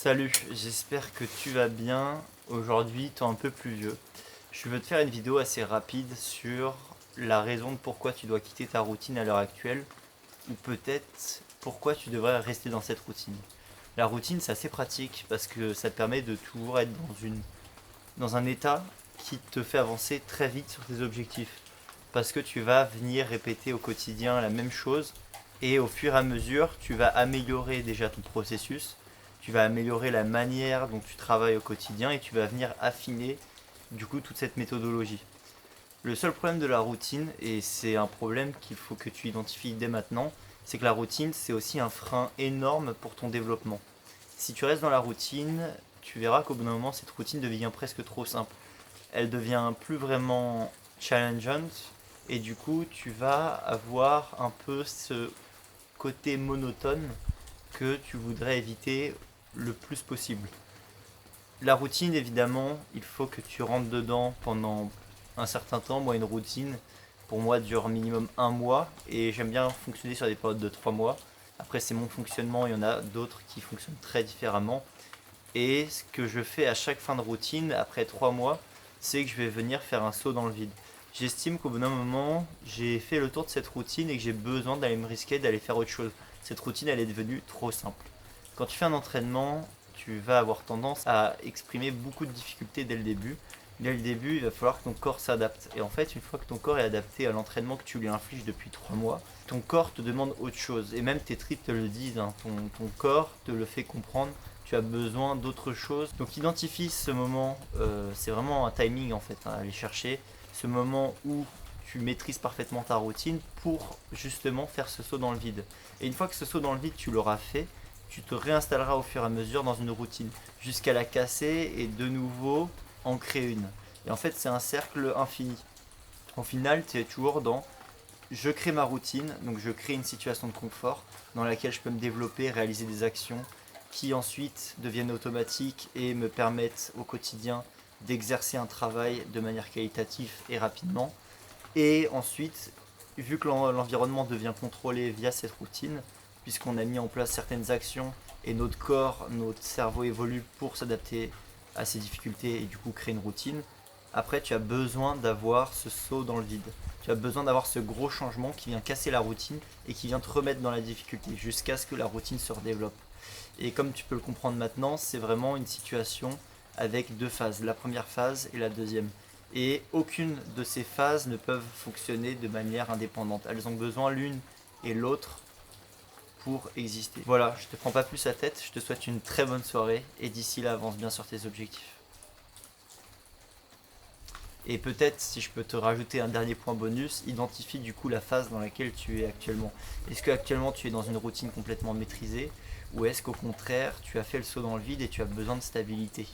Salut, j'espère que tu vas bien. Aujourd'hui, temps un peu pluvieux. Je veux te faire une vidéo assez rapide sur la raison de pourquoi tu dois quitter ta routine à l'heure actuelle, ou peut-être pourquoi tu devrais rester dans cette routine. La routine, c'est assez pratique parce que ça te permet de toujours être dans un état qui te fait avancer très vite sur tes objectifs. Parce que tu vas venir répéter au quotidien la même chose et au fur et à mesure, tu vas améliorer déjà ton processus, tu vas améliorer la manière dont tu travailles au quotidien et tu vas venir affiner du coup toute cette méthodologie. Le seul problème de la routine, et c'est un problème qu'il faut que tu identifies dès maintenant, c'est que la routine, c'est aussi un frein énorme pour ton développement. Si tu restes dans la routine, tu verras qu'au bout d'un moment, cette routine devient presque trop simple. Elle devient plus vraiment challengeante et du coup, tu vas avoir un peu ce côté monotone que tu voudrais éviter le plus possible. La routine, évidemment, il faut que tu rentres dedans pendant un certain temps. Moi, une routine, pour moi, dure minimum un mois et j'aime bien fonctionner sur des périodes de 3 mois. Après, c'est mon fonctionnement, il y en a d'autres qui fonctionnent très différemment. Et ce que je fais à chaque fin de routine, après 3 mois, c'est que je vais venir faire un saut dans le vide. J'estime qu'au bout d'un moment, j'ai fait le tour de cette routine et que j'ai besoin d'aller me risquer, d'aller faire autre chose. Cette routine, elle est devenue trop simple. Quand tu fais un entraînement, tu vas avoir tendance à exprimer beaucoup de difficultés dès le début. Dès le début, il va falloir que ton corps s'adapte. Et en fait, une fois que ton corps est adapté à l'entraînement que tu lui infliges depuis 3 mois, ton corps te demande autre chose. Et même tes tripes te le disent, hein. Ton corps te le fait comprendre. Tu as besoin d'autre chose. Donc identifie ce moment, c'est vraiment un timing en fait, hein, aller chercher ce moment où tu maîtrises parfaitement ta routine pour justement faire ce saut dans le vide. Et une fois que ce saut dans le vide tu l'auras fait, tu te réinstalleras au fur et à mesure dans une routine jusqu'à la casser et de nouveau en créer une. Et en fait c'est un cercle infini. Au final tu es toujours dans je crée ma routine, donc je crée une situation de confort dans laquelle je peux me développer, réaliser des actions qui ensuite deviennent automatiques et me permettent au quotidien d'exercer un travail de manière qualitative et rapidement. Et ensuite, vu que l'environnement devient contrôlé via cette routine, puisqu'on a mis en place certaines actions et notre corps, notre cerveau évolue pour s'adapter à ces difficultés et du coup créer une routine, après tu as besoin d'avoir ce saut dans le vide. Tu as besoin d'avoir ce gros changement qui vient casser la routine et qui vient te remettre dans la difficulté jusqu'à ce que la routine se redéveloppe. Et comme tu peux le comprendre maintenant, c'est vraiment une situation avec deux phases, la première phase et la deuxième. Et aucune de ces phases ne peuvent fonctionner de manière indépendante. Elles ont besoin l'une et l'autre pour exister. Voilà, je te prends pas plus la tête, je te souhaite une très bonne soirée et d'ici là avance bien sur tes objectifs. Et peut-être, si je peux te rajouter un dernier point bonus, identifie du coup la phase dans laquelle tu es actuellement. Est-ce que actuellement tu es dans une routine complètement maîtrisée ou est-ce qu'au contraire tu as fait le saut dans le vide et tu as besoin de stabilité?